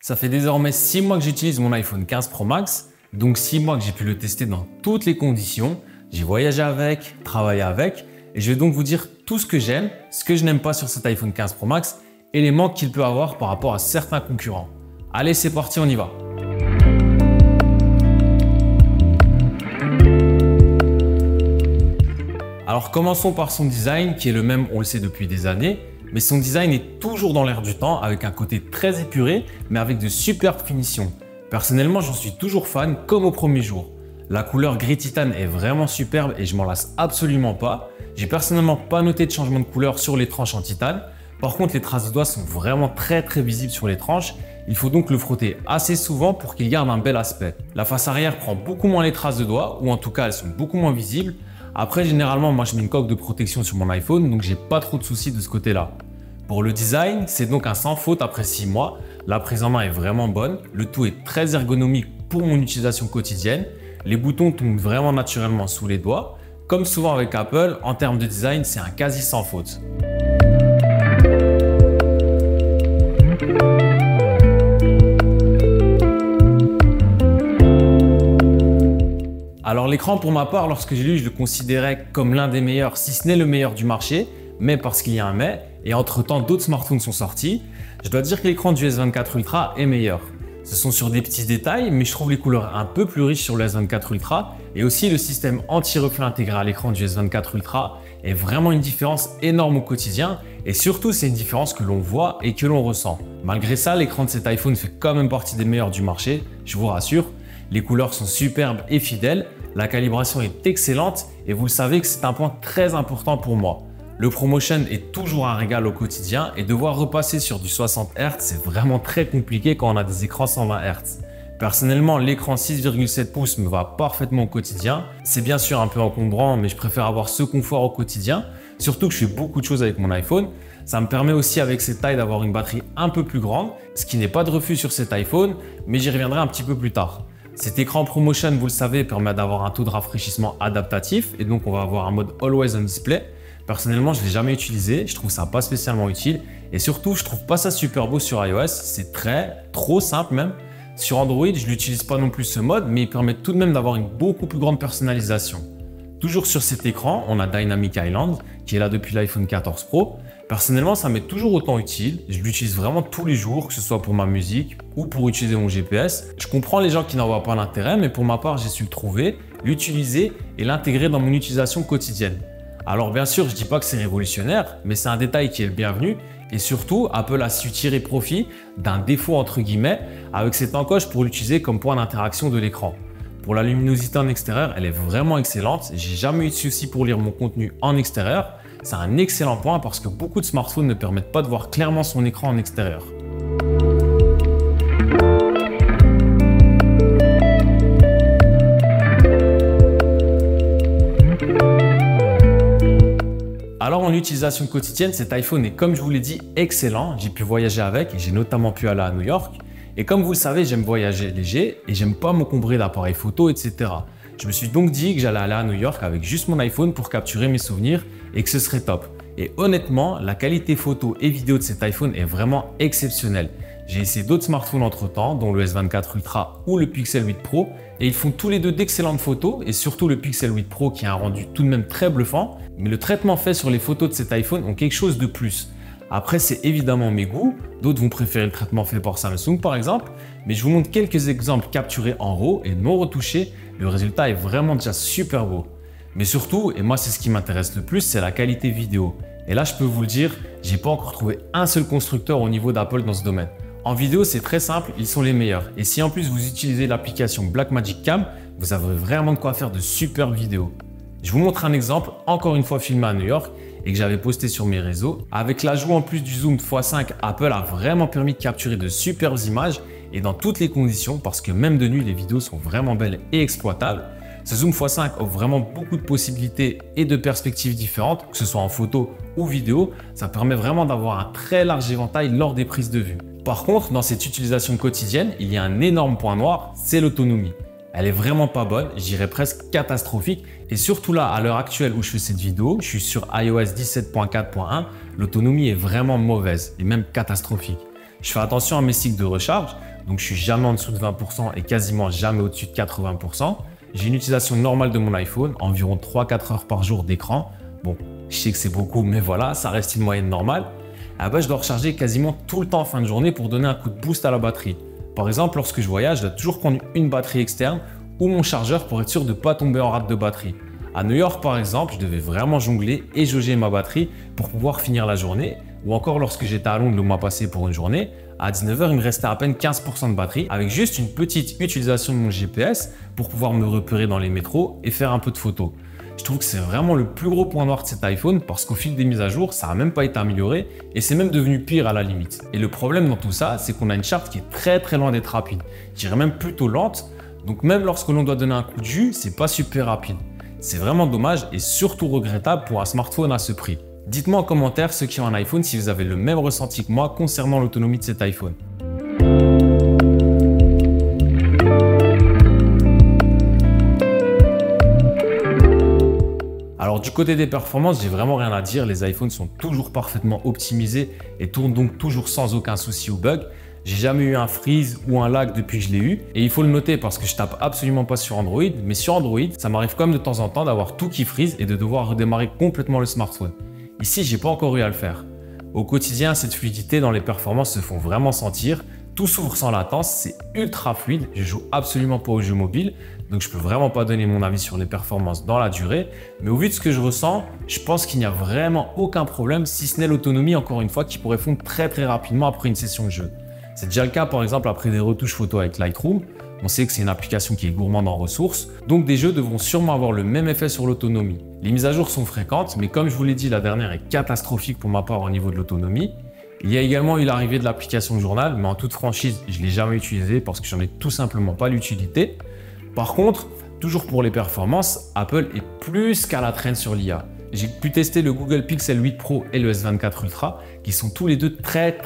Ça fait désormais 6 mois que j'utilise mon iPhone 15 Pro Max, donc 6 mois que j'ai pu le tester dans toutes les conditions. J'ai voyagé avec, travaillé avec, et je vais donc vous dire tout ce que j'aime, ce que je n'aime pas sur cet iPhone 15 Pro Max et les manques qu'il peut avoir par rapport à certains concurrents. Allez, c'est parti, on y va. Alors commençons par son design qui est le même, on le sait depuis des années, mais son design est toujours dans l'air du temps avec un côté très épuré mais avec de superbes finitions. Personnellement, j'en suis toujours fan comme au premier jour. La couleur gris titane est vraiment superbe et je m'en lasse absolument pas. J'ai personnellement pas noté de changement de couleur sur les tranches en titane. Par contre, les traces de doigts sont vraiment très visibles sur les tranches. Il faut donc le frotter assez souvent pour qu'il garde un bel aspect. La face arrière prend beaucoup moins les traces de doigts, ou en tout cas elles sont beaucoup moins visibles. Après, généralement, moi je mets une coque de protection sur mon iPhone, donc j'ai pas trop de soucis de ce côté-là. Pour le design, c'est donc un sans faute après 6 mois. La prise en main est vraiment bonne. Le tout est très ergonomique pour mon utilisation quotidienne. Les boutons tombent vraiment naturellement sous les doigts. Comme souvent avec Apple, en termes de design, c'est un quasi sans faute. Alors l'écran, pour ma part, lorsque j'ai lu, je le considérais comme l'un des meilleurs, si ce n'est le meilleur du marché, mais parce qu'il y a un mais, et entre temps d'autres smartphones sont sortis, je dois dire que l'écran du S24 Ultra est meilleur. Ce sont sur des petits détails, mais je trouve les couleurs un peu plus riches sur le S24 Ultra, et aussi le système anti-reflet intégré à l'écran du S24 Ultra est vraiment une différence énorme au quotidien, et surtout c'est une différence que l'on voit et que l'on ressent. Malgré ça, l'écran de cet iPhone fait quand même partie des meilleurs du marché, je vous rassure. Les couleurs sont superbes et fidèles, la calibration est excellente et vous le savez que c'est un point très important pour moi. Le ProMotion est toujours un régal au quotidien et devoir repasser sur du 60 Hz, c'est vraiment très compliqué quand on a des écrans 120 Hz. Personnellement, l'écran 6,7 pouces me va parfaitement au quotidien. C'est bien sûr un peu encombrant, mais je préfère avoir ce confort au quotidien, surtout que je fais beaucoup de choses avec mon iPhone. Ça me permet aussi avec cette taille d'avoir une batterie un peu plus grande, ce qui n'est pas de refus sur cet iPhone, mais j'y reviendrai un petit peu plus tard. Cet écran ProMotion, vous le savez, permet d'avoir un taux de rafraîchissement adaptatif et donc on va avoir un mode Always on Display. Personnellement, je ne l'ai jamais utilisé, je trouve ça pas spécialement utile et surtout, je trouve pas ça super beau sur iOS, c'est trop simple même. Sur Android, je n'utilise pas non plus ce mode, mais il permet tout de même d'avoir une beaucoup plus grande personnalisation. Toujours sur cet écran, on a Dynamic Island qui est là depuis l'iPhone 14 Pro. Personnellement, ça m'est toujours autant utile. Je l'utilise vraiment tous les jours, que ce soit pour ma musique ou pour utiliser mon GPS. Je comprends les gens qui n'en voient pas l'intérêt, mais pour ma part, j'ai su le trouver, l'utiliser et l'intégrer dans mon utilisation quotidienne. Alors bien sûr, je ne dis pas que c'est révolutionnaire, mais c'est un détail qui est le bienvenu. Et surtout, Apple a su tirer profit d'un défaut entre guillemets avec cette encoche pour l'utiliser comme point d'interaction de l'écran. Pour la luminosité en extérieur, elle est vraiment excellente. J'ai jamais eu de souci pour lire mon contenu en extérieur. C'est un excellent point parce que beaucoup de smartphones ne permettent pas de voir clairement son écran en extérieur. Alors en utilisation quotidienne, cet iPhone est, comme je vous l'ai dit, excellent. J'ai pu voyager avec et j'ai notamment pu aller à New York. Et comme vous le savez, j'aime voyager léger et j'aime pas m'encombrer d'appareils photo, etc. Je me suis donc dit que j'allais aller à New York avec juste mon iPhone pour capturer mes souvenirs et que ce serait top. Et honnêtement, la qualité photo et vidéo de cet iPhone est vraiment exceptionnelle. J'ai essayé d'autres smartphones entre temps, dont le S24 Ultra ou le Pixel 8 Pro, et ils font tous les deux d'excellentes photos, et surtout le Pixel 8 Pro qui a un rendu tout de même très bluffant, mais le traitement fait sur les photos de cet iPhone ont quelque chose de plus. Après, c'est évidemment mes goûts, d'autres vont préférer le traitement fait par Samsung par exemple, mais je vous montre quelques exemples capturés en RAW et non retouchés, le résultat est vraiment déjà super beau. Mais surtout, et moi c'est ce qui m'intéresse le plus, c'est la qualité vidéo. Et là je peux vous le dire, j'ai pas encore trouvé un seul constructeur au niveau d'Apple dans ce domaine. En vidéo c'est très simple, ils sont les meilleurs. Et si en plus vous utilisez l'application Blackmagic Cam, vous avez vraiment de quoi faire de super vidéos. Je vous montre un exemple, encore une fois filmé à New York et que j'avais posté sur mes réseaux. Avec l'ajout en plus du zoom x5, Apple a vraiment permis de capturer de superbes images et dans toutes les conditions parce que même de nuit les vidéos sont vraiment belles et exploitables. Ce zoom x5 offre vraiment beaucoup de possibilités et de perspectives différentes, que ce soit en photo ou vidéo. Ça permet vraiment d'avoir un très large éventail lors des prises de vue. Par contre, dans cette utilisation quotidienne, il y a un énorme point noir, c'est l'autonomie. Elle est vraiment pas bonne, je dirais presque catastrophique. Et surtout là, à l'heure actuelle où je fais cette vidéo, je suis sur iOS 17.4.1, l'autonomie est vraiment mauvaise et même catastrophique. Je fais attention à mes cycles de recharge. donc je suis jamais en dessous de 20% et quasiment jamais au-dessus de 80%. J'ai une utilisation normale de mon iPhone, environ 3-4 heures par jour d'écran. Bon, je sais que c'est beaucoup, mais voilà, ça reste une moyenne normale. Je dois recharger quasiment tout le temps en fin de journée pour donner un coup de boost à la batterie. Par exemple, lorsque je voyage, je dois toujours prendre une batterie externe ou mon chargeur pour être sûr de ne pas tomber en rate de batterie. À New York, par exemple, je devais vraiment jongler et jauger ma batterie pour pouvoir finir la journée. Ou encore lorsque j'étais à Londres le mois passé pour une journée, à 19 h, il me restait à peine 15% de batterie avec juste une petite utilisation de mon GPS pour pouvoir me repérer dans les métros et faire un peu de photos. Je trouve que c'est vraiment le plus gros point noir de cet iPhone parce qu'au fil des mises à jour, ça n'a même pas été amélioré et c'est même devenu pire à la limite. Et le problème dans tout ça, c'est qu'on a une charte qui est très loin d'être rapide. Je dirais même plutôt lente, donc même lorsque l'on doit donner un coup de jus, c'est pas super rapide. C'est vraiment dommage et surtout regrettable pour un smartphone à ce prix. Dites-moi en commentaire ceux qui ont un iPhone si vous avez le même ressenti que moi concernant l'autonomie de cet iPhone. Alors du côté des performances, j'ai vraiment rien à dire, les iPhones sont toujours parfaitement optimisés et tournent donc toujours sans aucun souci ou bug. J'ai jamais eu un freeze ou un lag depuis que je l'ai eu et il faut le noter parce que je tape absolument pas sur Android, mais sur Android, ça m'arrive quand même de temps en temps d'avoir tout qui freeze et de devoir redémarrer complètement le smartphone. Ici, j'ai pas encore eu à le faire. Au quotidien, cette fluidité dans les performances se font vraiment sentir. Tout s'ouvre sans latence, c'est ultra fluide. Je joue absolument pas aux jeux mobiles, donc je peux vraiment pas donner mon avis sur les performances dans la durée. Mais au vu de ce que je ressens, je pense qu'il n'y a vraiment aucun problème, si ce n'est l'autonomie, encore une fois, qui pourrait fondre très rapidement après une session de jeu. C'est déjà le cas par exemple après des retouches photo avec Lightroom. On sait que c'est une application qui est gourmande en ressources, donc des jeux devront sûrement avoir le même effet sur l'autonomie. Les mises à jour sont fréquentes, mais comme je vous l'ai dit, la dernière est catastrophique pour ma part au niveau de l'autonomie. Il y a également eu l'arrivée de l'application Journal, mais en toute franchise, je ne l'ai jamais utilisée parce que j'en ai tout simplement pas l'utilité. Par contre, toujours pour les performances, Apple est plus qu'à la traîne sur l'IA. J'ai pu tester le Google Pixel 8 Pro et le S24 Ultra qui sont tous les deux très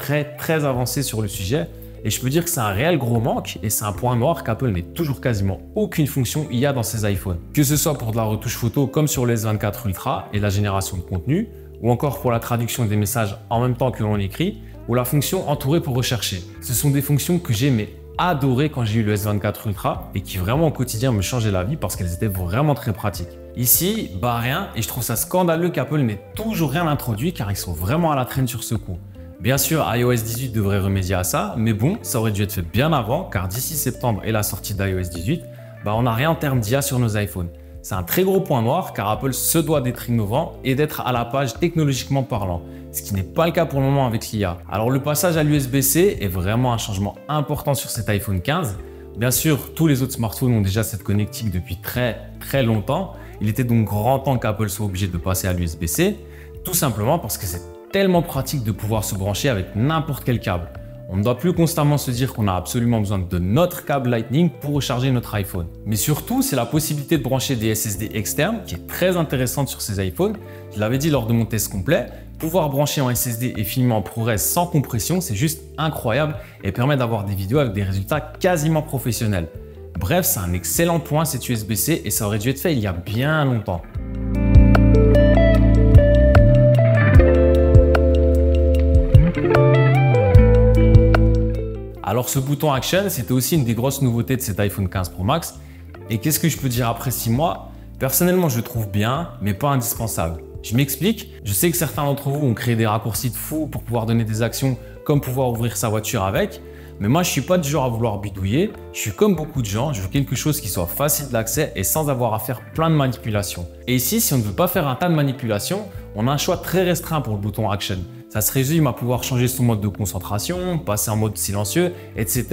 avancés sur le sujet et je peux dire que c'est un réel gros manque et c'est un point noir qu'Apple n'ait toujours quasiment aucune fonction IA dans ses iPhones. Que ce soit pour de la retouche photo comme sur le S24 Ultra et la génération de contenu ou encore pour la traduction des messages en même temps que l'on écrit ou la fonction entourée pour rechercher. Ce sont des fonctions que j'ai adoré quand j'ai eu le S24 Ultra et qui vraiment au quotidien me changeaient la vie parce qu'elles étaient vraiment très pratiques. Ici, rien et je trouve ça scandaleux qu'Apple n'ait toujours rien introduit car ils sont vraiment à la traîne sur ce coup. Bien sûr, iOS 18 devrait remédier à ça, mais bon, ça aurait dû être fait bien avant car d'ici septembre et la sortie d'iOS 18, on n'a rien en termes d'IA sur nos iPhones. C'est un très gros point noir car Apple se doit d'être innovant et d'être à la page technologiquement parlant, ce qui n'est pas le cas pour le moment avec l'IA. Alors le passage à l'USB-C est vraiment un changement important sur cet iPhone 15. Bien sûr, tous les autres smartphones ont déjà cette connectique depuis très longtemps. Il était donc grand temps qu'Apple soit obligé de passer à l'USB-C, tout simplement parce que c'est tellement pratique de pouvoir se brancher avec n'importe quel câble. On ne doit plus constamment se dire qu'on a absolument besoin de notre câble Lightning pour recharger notre iPhone. Mais surtout, c'est la possibilité de brancher des SSD externes qui est très intéressante sur ces iPhones. Je l'avais dit lors de mon test complet, pouvoir brancher en SSD et filmer en ProRes sans compression, c'est juste incroyable et permet d'avoir des vidéos avec des résultats quasiment professionnels. Bref, c'est un excellent point cet USB-C et ça aurait dû être fait il y a bien longtemps. Alors ce bouton Action, c'était aussi une des grosses nouveautés de cet iPhone 15 Pro Max. Et qu'est-ce que je peux dire après 6 mois? Personnellement, je le trouve bien, mais pas indispensable. Je m'explique, je sais que certains d'entre vous ont créé des raccourcis de fou pour pouvoir donner des actions comme pouvoir ouvrir sa voiture avec. Mais moi, je suis pas du genre à vouloir bidouiller. Je suis comme beaucoup de gens, je veux quelque chose qui soit facile d'accès et sans avoir à faire plein de manipulations. Et ici, si on ne veut pas faire un tas de manipulations, on a un choix très restreint pour le bouton Action. Ça se résume à pouvoir changer son mode de concentration, passer en mode silencieux, etc.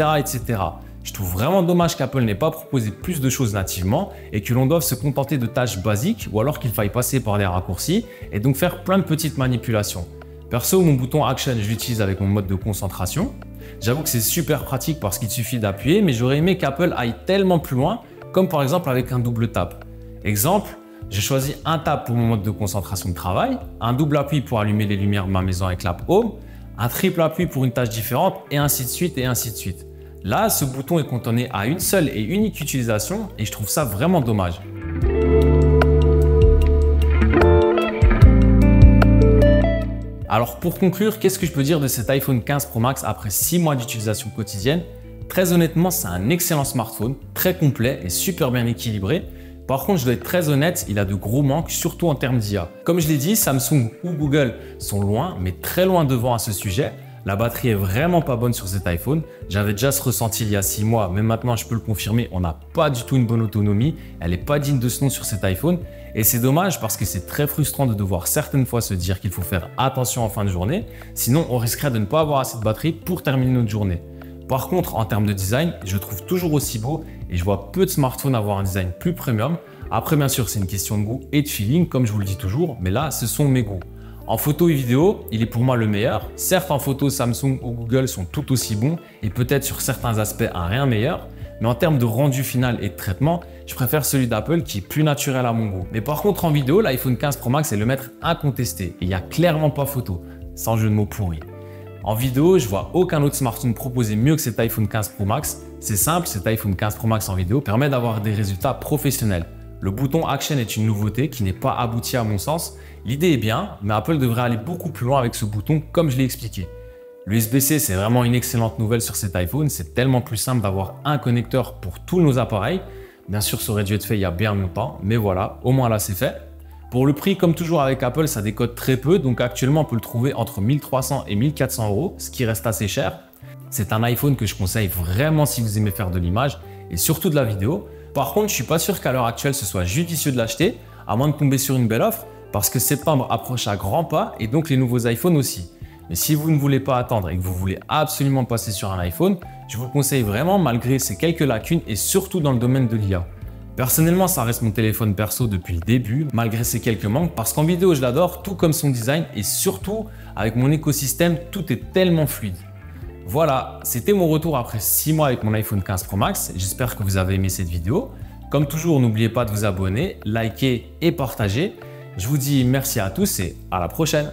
Je trouve vraiment dommage qu'Apple n'ait pas proposé plus de choses nativement et que l'on doive se contenter de tâches basiques ou alors qu'il faille passer par des raccourcis et donc faire plein de petites manipulations. Perso, mon bouton Action, je l'utilise avec mon mode de concentration. J'avoue que c'est super pratique parce qu'il suffit d'appuyer, mais j'aurais aimé qu'Apple aille tellement plus loin, comme par exemple avec un double tap. Exemple, j'ai choisi un tap pour mon mode de concentration de travail, un double appui pour allumer les lumières de ma maison avec l'app Home, un triple appui pour une tâche différente et ainsi de suite et ainsi de suite. Là, ce bouton est cantonné à une seule et unique utilisation et je trouve ça vraiment dommage. Alors pour conclure, qu'est-ce que je peux dire de cet iPhone 15 Pro Max après 6 mois d'utilisation quotidienne? Très honnêtement, c'est un excellent smartphone, très complet et super bien équilibré. Par contre, je dois être très honnête, il a de gros manques, surtout en termes d'IA. Comme je l'ai dit, Samsung ou Google sont loin, mais très loin devant à ce sujet. La batterie est vraiment pas bonne sur cet iPhone. J'avais déjà ce ressenti il y a 6 mois, mais maintenant je peux le confirmer, on n'a pas du tout une bonne autonomie. Elle n'est pas digne de ce nom sur cet iPhone. Et c'est dommage parce que c'est très frustrant de devoir certaines fois se dire qu'il faut faire attention en fin de journée. Sinon, on risquerait de ne pas avoir assez de batterie pour terminer notre journée. Par contre, en termes de design, je le trouve toujours aussi beau et je vois peu de smartphones avoir un design plus premium. Après, bien sûr, c'est une question de goût et de feeling, comme je vous le dis toujours, mais là, ce sont mes goûts. En photo et vidéo, il est pour moi le meilleur. Certes, en photo, Samsung ou Google sont tout aussi bons et peut-être sur certains aspects un rien meilleur. Mais en termes de rendu final et de traitement, je préfère celui d'Apple qui est plus naturel à mon goût. Mais par contre, en vidéo, l'iPhone 15 Pro Max est le maître incontesté et il n'y a clairement pas photo, sans jeu de mots pourri. En vidéo, je vois aucun autre smartphone proposer mieux que cet iPhone 15 Pro Max. C'est simple, cet iPhone 15 Pro Max en vidéo permet d'avoir des résultats professionnels. Le bouton Action est une nouveauté qui n'est pas aboutie à mon sens. L'idée est bien, mais Apple devrait aller beaucoup plus loin avec ce bouton comme je l'ai expliqué. L'USB-C, c'est vraiment une excellente nouvelle sur cet iPhone. C'est tellement plus simple d'avoir un connecteur pour tous nos appareils. Bien sûr, ça aurait dû être fait il y a bien longtemps, mais voilà, au moins là, c'est fait. Pour le prix, comme toujours avec Apple, ça décode très peu. Donc actuellement, on peut le trouver entre 1300 et 1400 €, ce qui reste assez cher. C'est un iPhone que je conseille vraiment si vous aimez faire de l'image et surtout de la vidéo. Par contre, je suis pas sûr qu'à l'heure actuelle, ce soit judicieux de l'acheter, à moins de tomber sur une belle offre, parce que septembre approche à grands pas et donc les nouveaux iPhones aussi. Mais si vous ne voulez pas attendre et que vous voulez absolument passer sur un iPhone, je vous le conseille vraiment malgré ces quelques lacunes et surtout dans le domaine de l'IA. Personnellement, ça reste mon téléphone perso depuis le début, malgré ces quelques manques, parce qu'en vidéo, je l'adore, tout comme son design et surtout, avec mon écosystème, tout est tellement fluide. Voilà, c'était mon retour après 6 mois avec mon iPhone 15 Pro Max. J'espère que vous avez aimé cette vidéo. Comme toujours, n'oubliez pas de vous abonner, liker et partager. Je vous dis merci à tous et à la prochaine.